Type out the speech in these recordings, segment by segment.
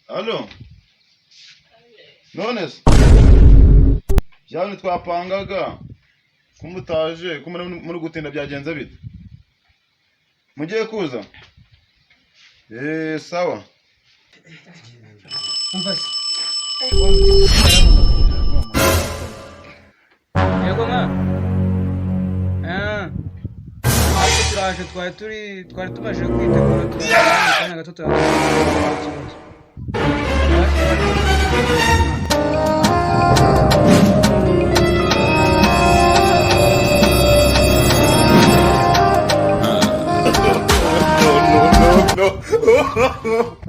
Halo. None se cyane twapangaga kumutaje kumara muri gutinda byagenze bite? Mugiye kuza? Sawa. Umva se. Yego mwa. Turaje twari tumaje kwitegura turana gato turaje.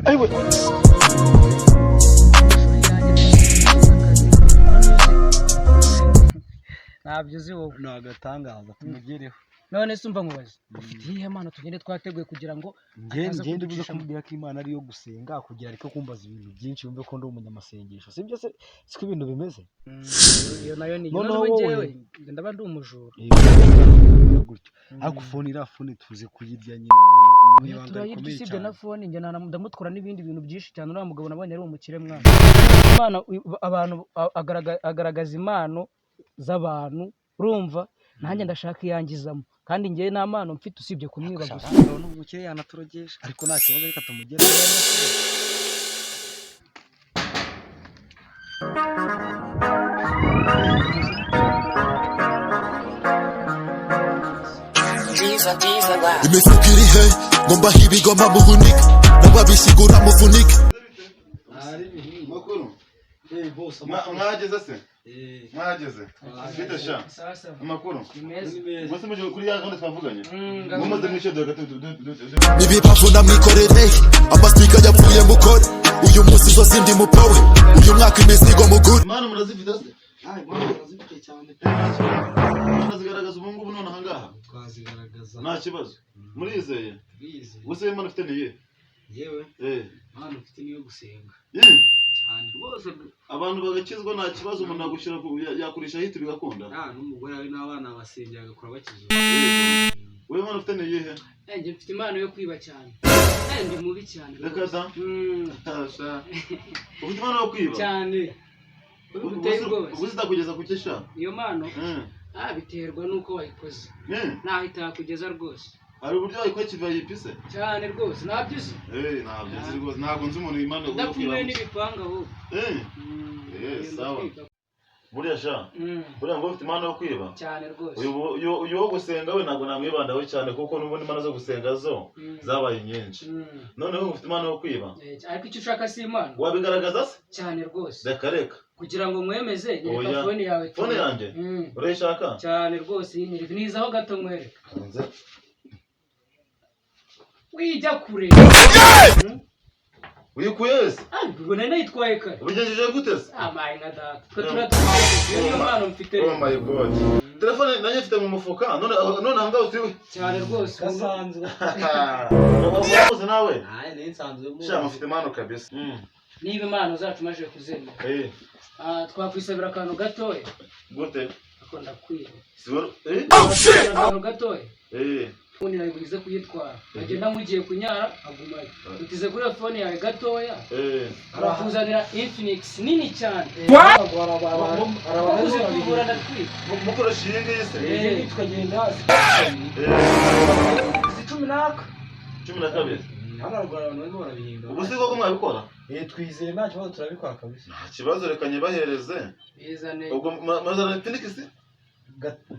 Aywa. Ntabyo uzi wowe nagatangaza tumugereho. None se umva mubaze ufite iyihe Mana tugende twateguye kugira ngo ngende bize kumubwira ko Imana ari yo gusenga kugira ariko kumbaza ibintu byinshi yumve ko ndi umunyamasengesho sibyo se siko ibintu bimeze. Iyo nayo ni none jewe ndaba ndi umujura gutyo ariko phone tuze kuyirya nyine mu ibanga rikomeye cyane. Na phone nge ndamutwara n'ibindi bintu byinshi cyane uriya mugabo nabonye ari umukire mwana. Imana abantu agaragaza impano z'abantu urumva nanjye ndashaka iyangizamo kandi ngiye nta mpano mfite usibye kumwiba gusa. None umukire yanaturogesha ariko nta kibazo reka tumugere. Imefukiri he ngomba hibigoma muhunika nababisigura mufunike. Makuru. Mwageze se? Mwageze. Bite sha? Amakuru. Bose muje kuri ya gahunda twavuganye. Mumaze mwishedo gatatu. Nibibavu namwikorere amastika yapfuye mukore uyu munsi zo sindi mupowe uyu mwaka imisigo muguri. Mana murazifite se? Mana murazifite cyane. Muzigaragaza ubu ngubu none ahangaha. Twazigaragaza. Nta kibazo. Murizeye? Bose Imana ufite niye? Yewe. Mana ufite niyo gusenga. Cyane rwose abantu bagakizwa nta kibazo umuntu agushyira yakurisha hiti bigakunda. N'umugore we n'abana basengera gakora bakizwa. Wewe Mana ufite niye? Nje mfite impano yo kwiba cyane. Ndi mubi cyane. Reka da. Tasha. Ufite impano yo kwiba? Cyane. Ubuzita kugeza ku cyesha? Iyo mpano biterwa nuko wayikoze. Naho itakugeza rwose. Hari uburyo wayikoze kiva yipise? Cyane rwose ntabyo uzi. Ntabyo nzi rwose ntabwo nzi umuntu impano yo kwiba. Ndapfuye n'ibipanga ahubwo. Sawa. Buriya sha. Buriya ngo ufite impano yo kwiba? Cyane rwose. Uyu wo gusenga we ntabwo namwibandaho cyane kuko n'ubundi impano zo gusenga zo zabaye nyinshi. Noneho ufite impano yo kwiba? Ariko icyo ushaka si impano. Wabigaragaza se? Cyane rwose. Reka. Kugira ngo mwemeze nyereka phone yawe. Phone yanjye? Urayishaka? Cyane rwose nyereka nizaho gato mwereka. Wijya kure. Uyikuye se? Ubwo nenda yitwaye kare. Ubigenjeje gute se? Amaye nka data. Twe turatwaye iyo mpano mfite. Oh my god. Telefone nanjye mfite mu mufuka. None hanga utiwe. Cyane rwose. Gasanzwe. Wabuze nawe? Ni nsanzwe mu. Sha mufite impano kabisa. Niba impano zacu maje kuzemera. Twakwisabira akantu gatoya. Gute? Akunda kwiba. Siboro? Akantu gatoya. Phone yawe burize kuyitwara. Agenda mugiye kunyara agumaye. Utize kuri phone yawe gatoya. Arakuzanira Infinix nini cyane. Arabaze kugura ndatwika. Mukoresha iyi ngiyi se? Tukagenda zicumi naka. 12. Hano rwara abantu barimo barabihinga. Ubu si koko mwabikora? Twizeye nta kibazo turabikora kabisa. Nta kibazo reka nyibahereze. Bizane. Ubwo mazana Infinix 12.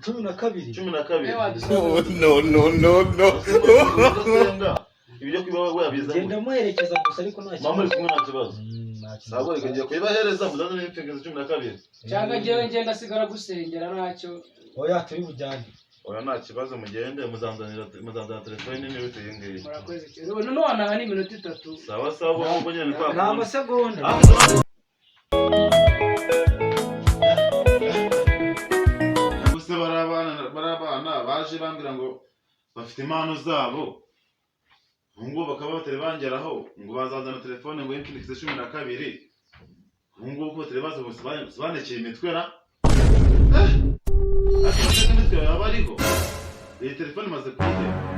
12. No. Ibyo kwiba wabiza. Genda muherekeza gusa ariko nta kibazo. Mama uri kumwe nta kibazo. Ntabwo reka ngiye kuyibahereza muzana Infinix 12. Cyangwa jewe ngenda sigara gusengera ntacyo. Oya turi bujyane. Oya nta kibazo mugende muzanzanira telefone nini bite yingiye. Murakoze cyane. None wanaha ni minota 3. Sawa ubwo nyine kwa. Nta masegonda. Bose barabana baje bambira ngo bafite impano zabo. Ngo bakaba batari bangeraho ngo bazazana telefone ngo Infinix 12. Ngo uko telebazo bose banekeye imitwera. Ati imitwera yabariho. Iyi telefone maze kuyigera.